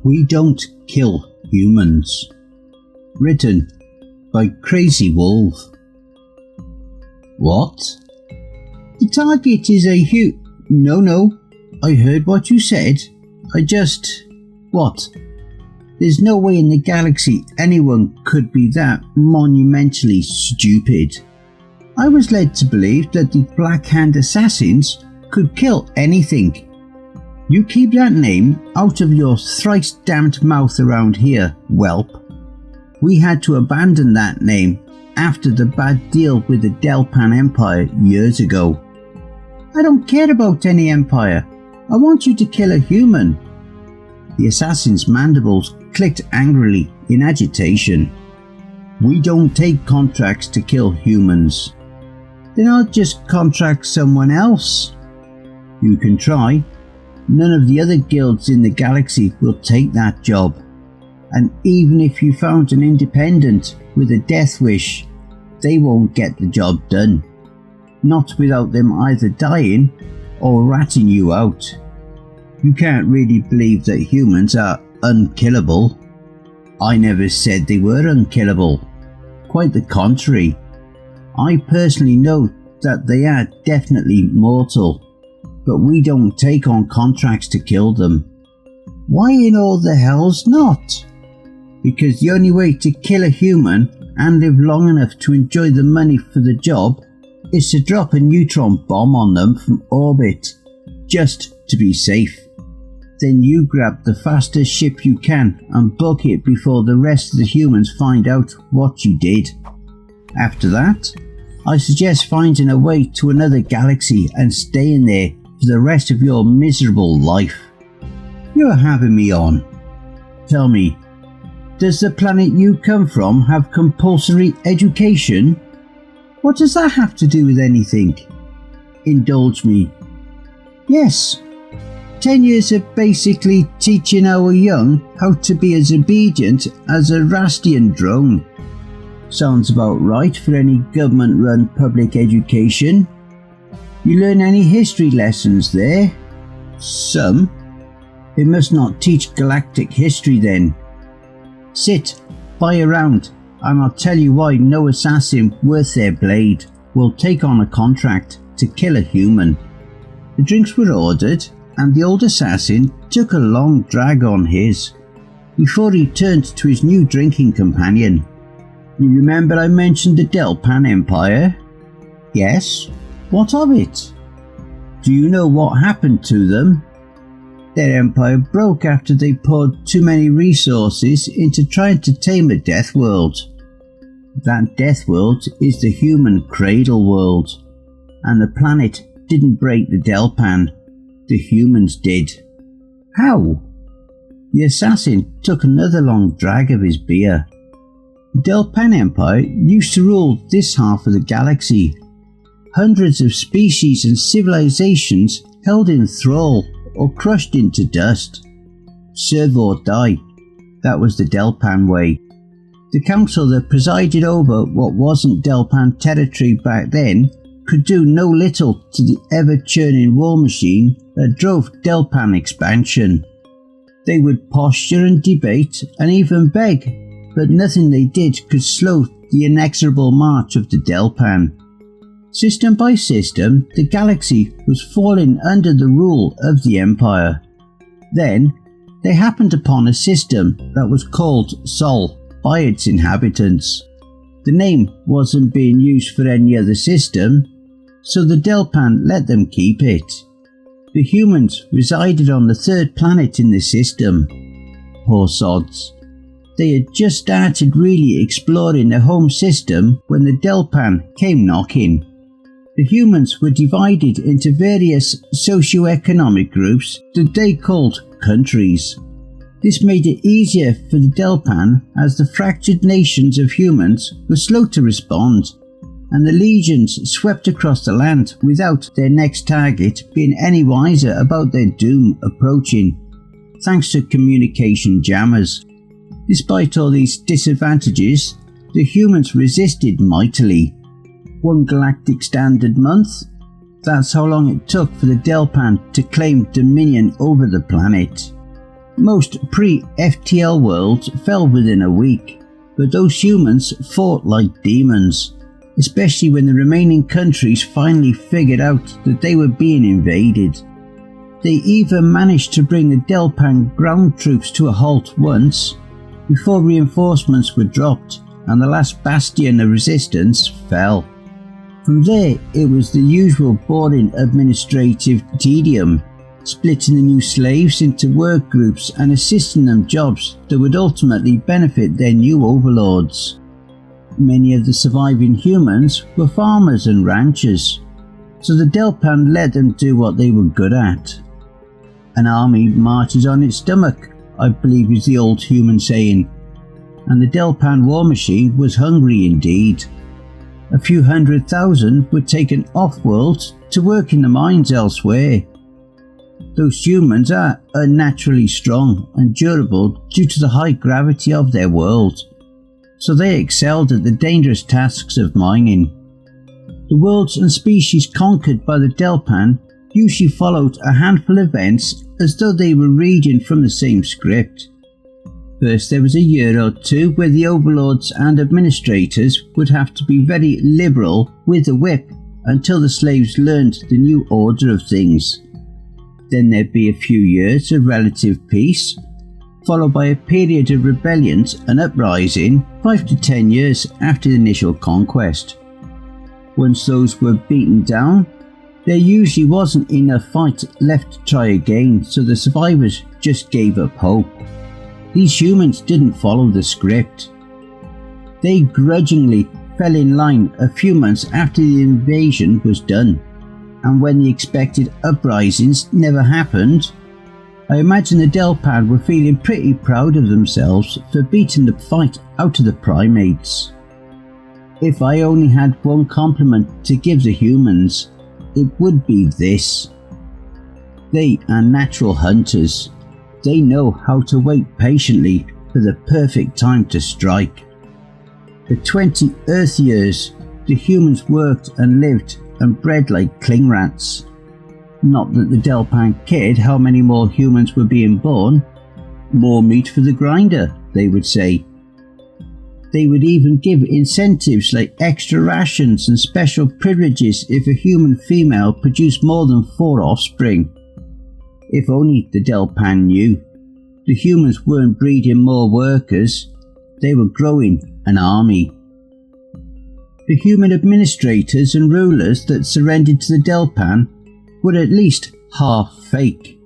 We Don't Kill Humans. Written by Krazywolve. What? The target is a No, I heard what you said. What? There's no way in the galaxy anyone could be that monumentally stupid. I was led to believe that the Black Hand assassins could kill anything. You keep that name out of your thrice damned mouth around here, whelp. We had to abandon that name after the bad deal with the Delpan Empire years ago. I don't care about any empire. I want you to kill a human. The assassin's mandibles clicked angrily in agitation. We don't take contracts to kill humans. Then I'll just contract someone else. You can try. None of the other guilds in the galaxy will take that job. And even if you found an independent with a death wish, they won't get the job done. Not without them either dying or ratting you out. You can't really believe that humans are unkillable. I never said they were unkillable. Quite the contrary. I personally know that they are definitely mortal, but we don't take on contracts to kill them. Why in all the hell's not? Because the only way to kill a human and live long enough to enjoy the money for the job is to drop a neutron bomb on them from orbit, just to be safe. Then you grab the fastest ship you can and book it before the rest of the humans find out what you did. After that, I suggest finding a way to another galaxy and staying there for the rest of your miserable life. You're having me on. Tell me, does the planet you come from have compulsory education? What does that have to do with anything? Indulge me. Yes. 10 years of basically teaching our young how to be as obedient as a Rastian drone. Sounds about right for any government-run public education. You learn any history lessons there? Some. They must not teach galactic history then. Sit, buy around, and I'll tell you why no assassin worth their blade will take on a contract to kill a human. The drinks were ordered, and the old assassin took a long drag on his, before he turned to his new drinking companion. You remember I mentioned the Delpan Empire? Yes. What of it? Do you know what happened to them? Their empire broke after they poured too many resources into trying to tame a death world. That death world is the human cradle world, and the planet didn't break the Delpan. The humans did. How? The assassin took another long drag of his beer. The Delpan Empire used to rule this half of the galaxy. Hundreds of species and civilizations held in thrall or crushed into dust. Serve or die. That was the Delpan way. The council that presided over what wasn't Delpan territory back then could do no little to the ever-churning war machine that drove Delpan expansion. They would posture and debate and even beg, but nothing they did could slow the inexorable march of the Delpan. System by system, the galaxy was falling under the rule of the Empire. Then, they happened upon a system that was called Sol by its inhabitants. The name wasn't being used for any other system, so the Delpan let them keep it. The humans resided on the third planet in the system. Poor sods. They had just started really exploring their home system when the Delpan came knocking. The humans were divided into various socio-economic groups that they called countries. This made it easier for the Delpan as the fractured nations of humans were slow to respond, and the legions swept across the land without their next target being any wiser about their doom approaching, thanks to communication jammers. Despite all these disadvantages, the humans resisted mightily. 1 galactic standard month? That's how long it took for the Delpan to claim dominion over the planet. Most pre-FTL worlds fell within a week, but those humans fought like demons, especially when the remaining countries finally figured out that they were being invaded. They even managed to bring the Delpan ground troops to a halt once, before reinforcements were dropped and the last bastion of resistance fell. From there, it was the usual boring administrative tedium, splitting the new slaves into work groups and assisting them jobs that would ultimately benefit their new overlords. Many of the surviving humans were farmers and ranchers, so the Delpan let them do what they were good at. An army marches on its stomach, I believe is the old human saying, and the Delpan war machine was hungry indeed. A few 100,000 were taken off-world to work in the mines elsewhere. Those humans are unnaturally strong and durable due to the high gravity of their world, so they excelled at the dangerous tasks of mining. The worlds and species conquered by the Delpan usually followed a handful of events as though they were reading from the same script. First, there was a year or two where the overlords and administrators would have to be very liberal with the whip until the slaves learned the new order of things. Then there'd be a few years of relative peace, followed by a period of rebellions and uprising 5 to 10 years after the initial conquest. Once those were beaten down, there usually wasn't enough fight left to try again, so the survivors just gave up hope. These humans didn't follow the script. They grudgingly fell in line a few months after the invasion was done, and when the expected uprisings never happened, I imagine the Delpan were feeling pretty proud of themselves for beating the fight out of the primates. If I only had one compliment to give the humans, it would be this. They are natural hunters. They know how to wait patiently for the perfect time to strike. For 20 Earth years, the humans worked and lived and bred like cling rats. Not that the Delpan cared how many more humans were being born. More meat for the grinder, they would say. They would even give incentives like extra rations and special privileges if a human female produced more than 4 offspring. If only the Delpan knew. The humans weren't breeding more workers, they were growing an army. The human administrators and rulers that surrendered to the Delpan were at least half fake.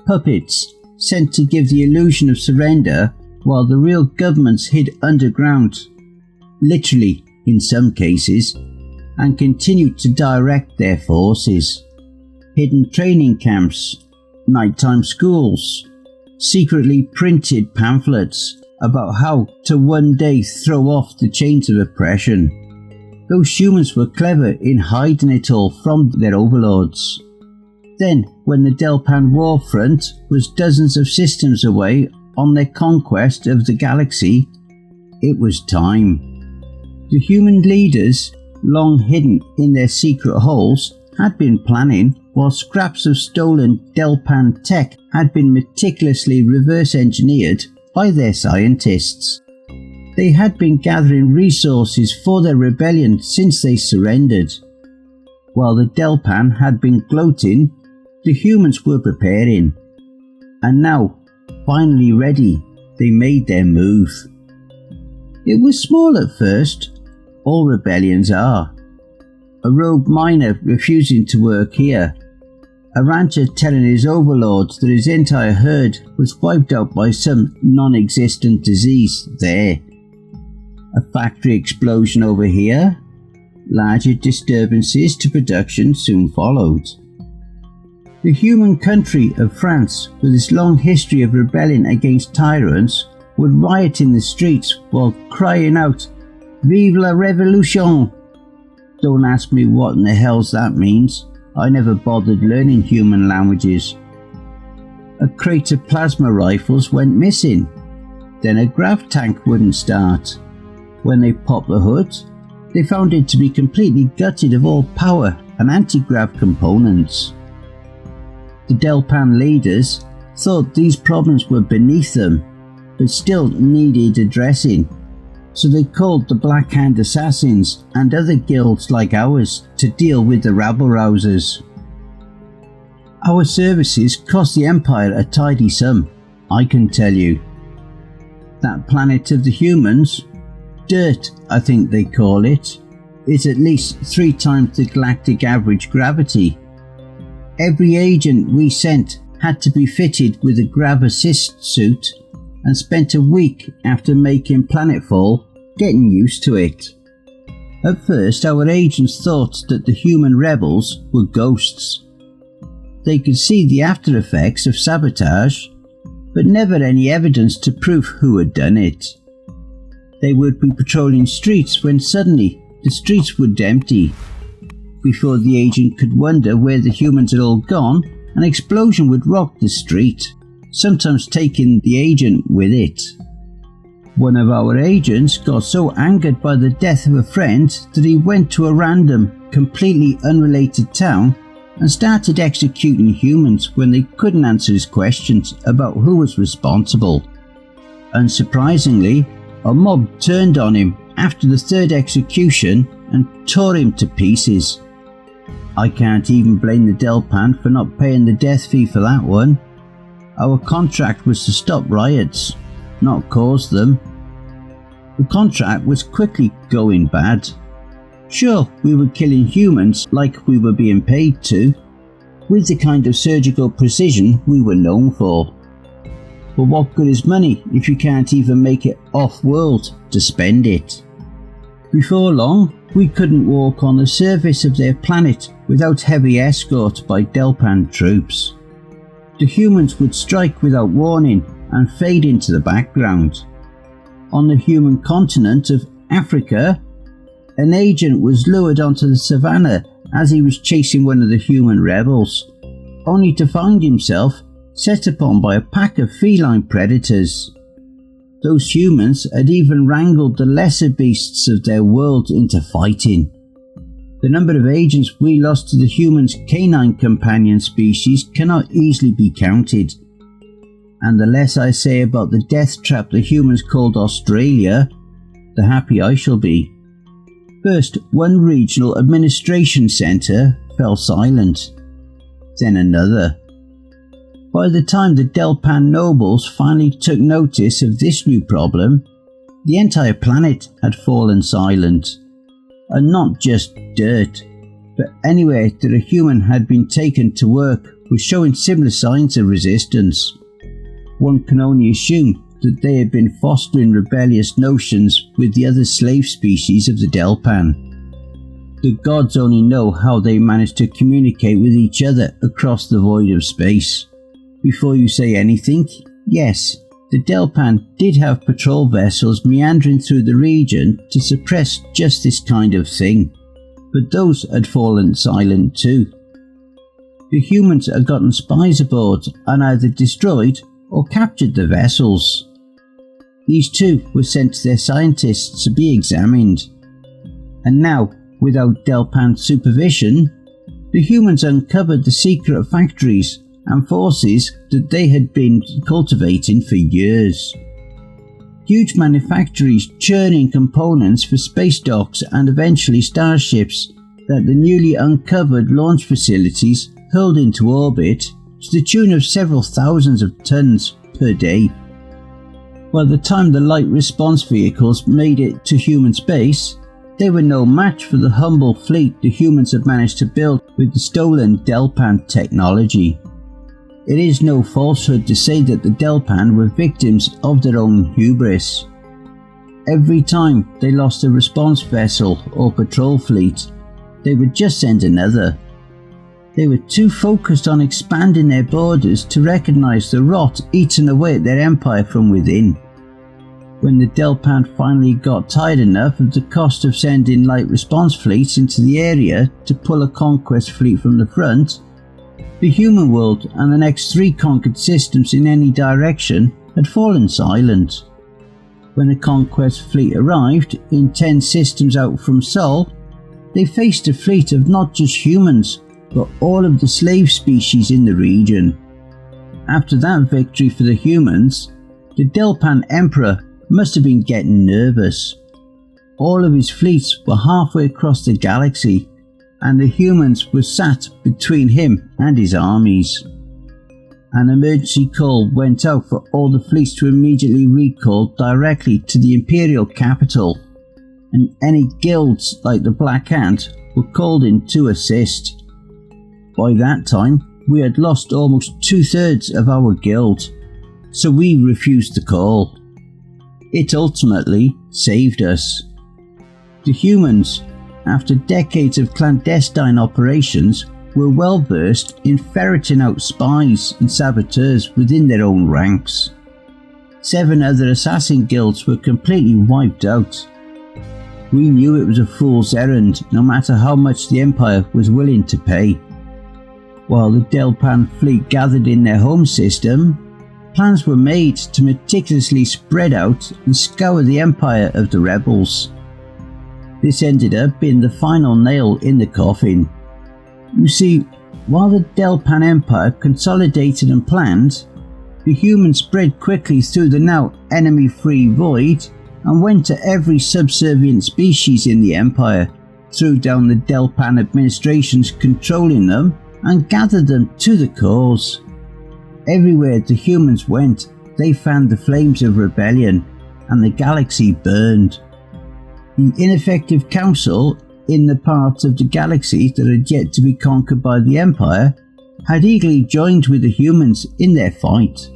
Puppets sent to give the illusion of surrender while the real governments hid underground, literally in some cases, and continued to direct their forces. Hidden training camps, nighttime schools, secretly printed pamphlets about how to one day throw off the chains of oppression. Those humans were clever in hiding it all from their overlords. Then, when the Delpan war front was dozens of systems away on their conquest of the galaxy, it was time. The human leaders, long hidden in their secret holes, had been planning, while scraps of stolen Delpan tech had been meticulously reverse engineered by their scientists. They had been gathering resources for their rebellion since they surrendered. While the Delpan had been gloating, the humans were preparing. And now, finally ready, they made their move. It was small at first. All rebellions are. A rogue miner refusing to work here. A rancher telling his overlords that his entire herd was wiped out by some non-existent disease there. A factory explosion over here. Larger disturbances to production soon followed. The human country of France, with its long history of rebelling against tyrants, would riot in the streets while crying out, "Vive la Révolution!" Don't ask me what in the hell's that means. I never bothered learning human languages. A crate of plasma rifles went missing. Then a grav tank wouldn't start. When they popped the hood, they found it to be completely gutted of all power and anti-grav components. The Delpan leaders, thought these problems were beneath them, but still needed addressing. So they called the Black Hand Assassins and other guilds like ours to deal with the rabble-rousers. Our services cost the Empire a tidy sum, I can tell you. That planet of the humans, Dirt I think they call it, is at least 3 times the galactic average gravity. Every agent we sent had to be fitted with a grab assist suit and spent a week after making planetfall getting used to it. At first our agents thought that the human rebels were ghosts. They could see the after effects of sabotage, but never any evidence to prove who had done it. They would be patrolling streets when suddenly the streets would empty. Before the agent could wonder where the humans had all gone, an explosion would rock the street, sometimes taking the agent with it. One of our agents got so angered by the death of a friend that he went to a random, completely unrelated town and started executing humans when they couldn't answer his questions about who was responsible. Unsurprisingly, a mob turned on him after the 3rd execution and tore him to pieces. I can't even blame the Delpan for not paying the death fee for that one. Our contract was to stop riots, not cause them. The contract was quickly going bad. Sure, we were killing humans like we were being paid to, with the kind of surgical precision we were known for. But what good is money if you can't even make it off-world to spend it? Before long, we couldn't walk on the surface of their planet without heavy escort by Delpan troops. The humans would strike without warning and fade into the background. On the human continent of Africa, an agent was lured onto the savannah as he was chasing one of the human rebels, only to find himself set upon by a pack of feline predators. Those humans had even wrangled the lesser beasts of their world into fighting. The number of agents we lost to the humans' canine companion species cannot easily be counted. And the less I say about the death trap the humans called Australia, the happy I shall be. First, one regional administration centre fell silent, then another. By the time the Delpan nobles finally took notice of this new problem, the entire planet had fallen silent. And not just Dirt, but anywhere that a human had been taken to work was showing similar signs of resistance. One can only assume that they had been fostering rebellious notions with the other slave species of the Delpan. The gods only know how they managed to communicate with each other across the void of space. Before you say anything, yes, the Delpan did have patrol vessels meandering through the region to suppress just this kind of thing, but those had fallen silent too. The humans had gotten spies aboard and either destroyed or captured the vessels. These too were sent to their scientists to be examined. And now, without Delpan supervision, the humans uncovered the secret factories and forces that they had been cultivating for years. Huge manufactories churning components for space docks and eventually starships that the newly uncovered launch facilities hurled into orbit to the tune of several thousands of tons per day. By the time the light response vehicles made it to human space, they were no match for the humble fleet the humans had managed to build with the stolen Delpan technology. It is no falsehood to say that the Delpan were victims of their own hubris. Every time they lost a response vessel or patrol fleet, they would just send another. They were too focused on expanding their borders to recognize the rot eaten away at their empire from within. When the Delpan finally got tired enough of the cost of sending light response fleets into the area to pull a conquest fleet from the front, the human world and the next 3 conquered systems in any direction had fallen silent. When the conquest fleet arrived in 10 systems out from Sol, they faced a fleet of not just humans, but all of the slave species in the region. after that victory for the humans, the Delpan Emperor must have been getting nervous. All of his fleets were halfway across the galaxy, and the humans were sat between him and his armies. An emergency call went out for all the fleets to immediately recall directly to the Imperial capital, and any guilds like the Black Hand were called in to assist. By that time, we had lost almost 2/3 of our guild, so we refused the call. It ultimately saved us. The humans, after decades of clandestine operations, were well versed in ferreting out spies and saboteurs within their own ranks. 7 other assassin guilds were completely wiped out. We knew it was a fool's errand, no matter how much the Empire was willing to pay. While the Delpan fleet gathered in their home system, plans were made to meticulously spread out and scour the Empire of the rebels. This ended up being the final nail in the coffin. You see, while the Delpan Empire consolidated and planned, the humans spread quickly through the now enemy-free void and went to every subservient species in the Empire, threw down the Delpan administrations controlling them, and gathered them to the cause. Everywhere the humans went, they fanned the flames of rebellion, and the galaxy burned. The ineffective council in the parts of the galaxy that had yet to be conquered by the Empire had eagerly joined with the humans in their fight.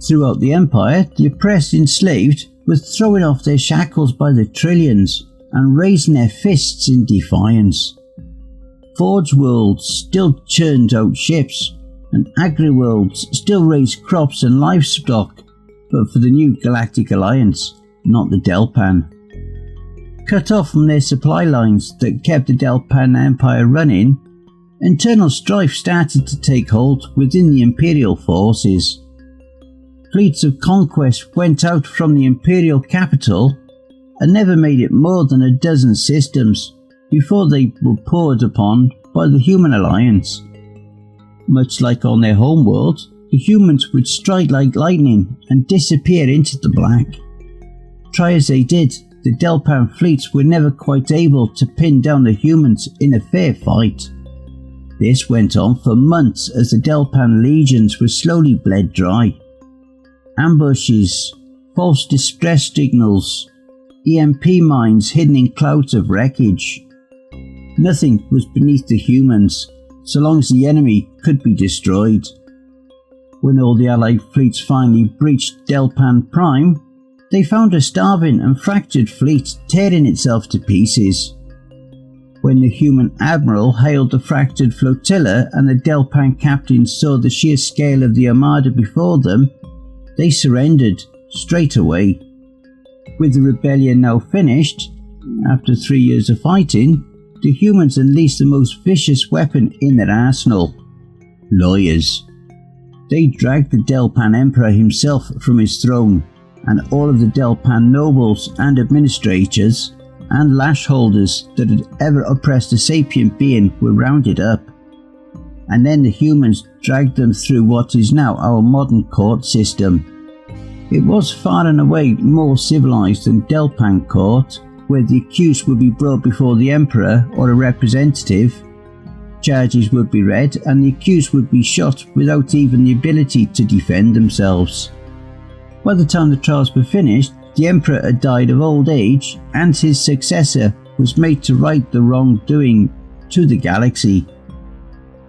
Throughout the Empire, the oppressed enslaved were throwing off their shackles by the trillions and raising their fists in defiance. Forge worlds still churned out ships, and agri-worlds still raised crops and livestock, but for the new Galactic Alliance, not the Delpan. Cut off from their supply lines that kept the Delpan Empire running, internal strife started to take hold within the Imperial forces. Fleets of conquest went out from the Imperial capital and never made it more than a dozen systems before they were poured upon by the Human Alliance. Much like on their homeworld, the humans would strike like lightning and disappear into the black. Try as they did, the Delpan fleets were never quite able to pin down the humans in a fair fight. This went on for months as the Delpan legions were slowly bled dry. Ambushes, false distress signals, EMP mines hidden in clouds of wreckage. Nothing was beneath the humans, so long as the enemy could be destroyed. When all the allied fleets finally breached Delpan Prime, they found a starving and fractured fleet tearing itself to pieces. When the human admiral hailed the fractured flotilla and the Delpan captains saw the sheer scale of the armada before them, they surrendered straight away. With the rebellion now finished, after 3 years of fighting, the humans unleashed the most vicious weapon in their arsenal: lawyers. They dragged the Delpan Emperor himself from his throne, and all of the Delpan nobles and administrators and lash holders that had ever oppressed a sapient being were rounded up. And then the humans dragged them through what is now our modern court system. It was far and away more civilized than Delpan Court, where the accused would be brought before the Emperor or a representative. Charges would be read and the accused would be shot without even the ability to defend themselves. By the time the trials were finished, the Emperor had died of old age and his successor was made to right the wrongdoing to the galaxy.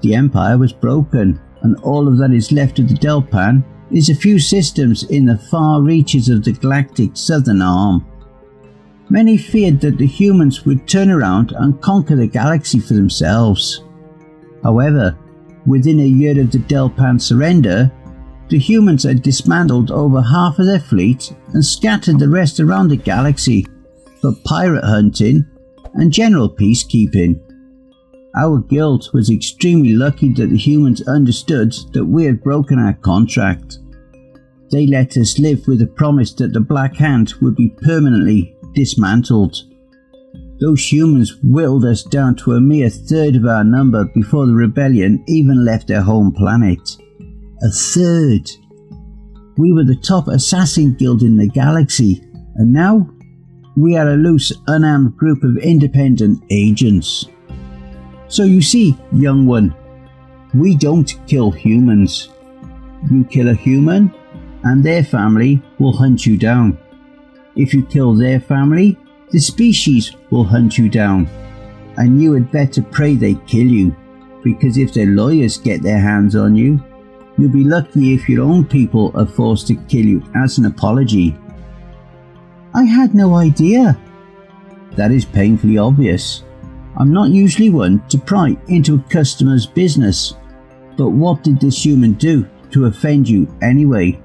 The Empire was broken, and all of that is left of the Delpan is a few systems in the far reaches of the galactic southern arm. Many feared that the humans would turn around and conquer the galaxy for themselves. However, within a year of the Delpan surrender, the humans had dismantled over half of their fleet and scattered the rest around the galaxy for pirate hunting and general peacekeeping. Our guild was extremely lucky that the humans understood that we had broken our contract. They let us live with the promise that the Black Hand would be permanently dismantled. Those humans whittled us down to a mere third of our number before the rebellion even left their home planet. a third. We were the top assassin guild in the galaxy, and now we are a loose, unarmed group of independent agents. So you see, young one, we don't kill humans. You kill a human, and their family will hunt you down. If you kill their family, the species will hunt you down. And you had better pray they kill you, because if their lawyers get their hands on you, you'll be lucky if your own people are forced to kill you as an apology. I had no idea. That is painfully obvious. I'm not usually one to pry into a customer's business, but what did this human do to offend you anyway?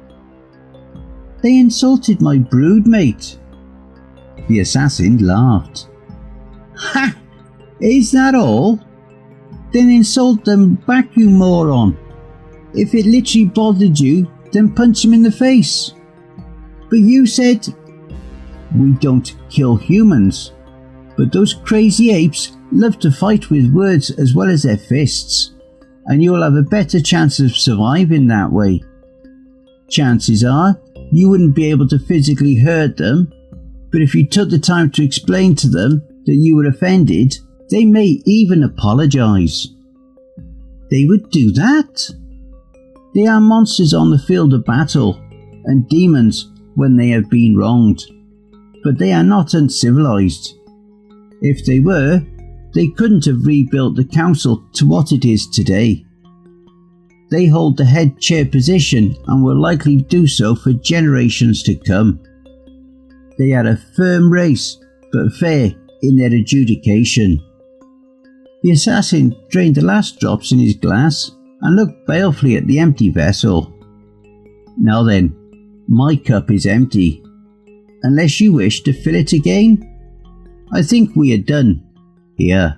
They insulted my broodmate. The assassin laughed. Ha! Is that all? Then insult them back, you moron. If it literally bothered you, then punch him in the face. But you said, we don't kill humans, but those crazy apes love to fight with words as well as their fists, and you'll have a better chance of surviving that way. Chances are, you wouldn't be able to physically hurt them, but if you took the time to explain to them that you were offended, they may even apologize. They would do that? They are monsters on the field of battle, and demons when they have been wronged, but they are not uncivilized. If they were, they couldn't have rebuilt the council to what it is today. They hold the head chair position and will likely do so for generations to come. They are a firm race, but fair in their adjudication. The assassin drained the last drops in his glass and looked balefully at the empty vessel. Now then, my cup is empty. Unless you wish to fill it again, I think we are done here.